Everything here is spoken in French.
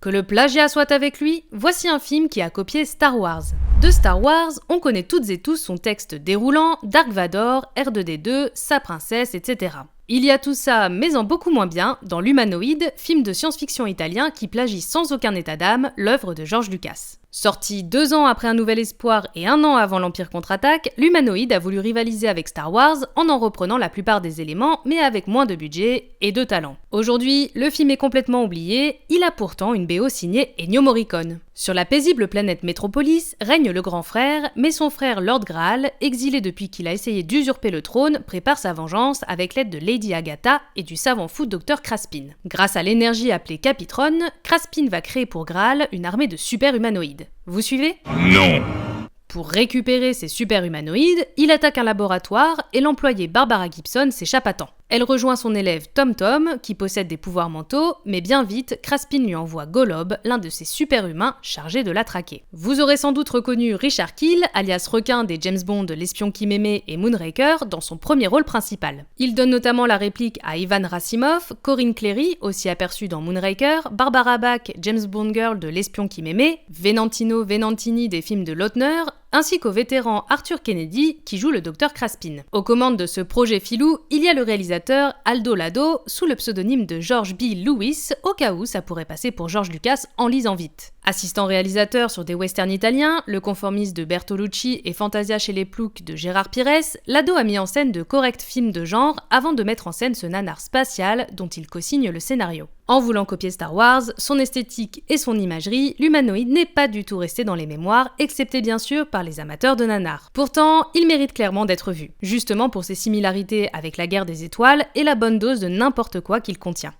Que le plagiat soit avec lui, voici un film qui a copié Star Wars. De Star Wars, on connaît toutes et tous son texte déroulant, Dark Vador, R2D2, sa princesse, etc. Il y a tout ça, mais en beaucoup moins bien, dans L'Humanoïde, film de science-fiction italien qui plagie sans aucun état d'âme l'œuvre de George Lucas. Sorti 2 ans après Un Nouvel Espoir et 1 an avant l'Empire contre-attaque, L'Humanoïde a voulu rivaliser avec Star Wars en reprenant la plupart des éléments, mais avec moins de budget et de talent. Aujourd'hui, le film est complètement oublié, il a pourtant une BO signée Ennio Morricone. Sur la paisible planète Métropolis règne le grand frère, mais son frère Lord Graal, exilé depuis qu'il a essayé d'usurper le trône, prépare sa vengeance avec l'aide de Lady Agatha et du savant fou Dr Craspin. Grâce à l'énergie appelée Capitron, Craspin va créer pour Graal une armée de super-humanoïdes. Vous suivez ? Non. Pour récupérer ces super-humanoïdes, il attaque un laboratoire et l'employée Barbara Gibson s'échappe à temps. Elle rejoint son élève Tom Tom, qui possède des pouvoirs mentaux, mais bien vite, Craspin lui envoie Golob, l'un de ses super-humains chargés de la traquer. Vous aurez sans doute reconnu Richard Kiel, alias requin des James Bond, L'espion qui m'aimait et Moonraker, dans son premier rôle principal. Il donne notamment la réplique à Ivan Rassimov, Corinne Cléry, aussi aperçue dans Moonraker, Barbara Bach, James Bond Girl de L'espion qui m'aimait, Venantino Venantini des films de Lautner, ainsi qu'au vétéran Arthur Kennedy qui joue le Dr Craspin. Aux commandes de ce projet filou, il y a le réalisateur Aldo Lado sous le pseudonyme de George B. Lewis, au cas où ça pourrait passer pour George Lucas en lisant vite. Assistant réalisateur sur des westerns italiens, Le conformiste de Bertolucci et Fantasia chez les Ploucs de Gérard Pires, Lado a mis en scène de corrects films de genre avant de mettre en scène ce nanar spatial dont il co-signe le scénario. En voulant copier Star Wars, son esthétique et son imagerie, L'Humanoïde n'est pas du tout resté dans les mémoires, excepté bien sûr par les amateurs de nanar. Pourtant, il mérite clairement d'être vu, justement pour ses similarités avec La Guerre des Étoiles et la bonne dose de n'importe quoi qu'il contient.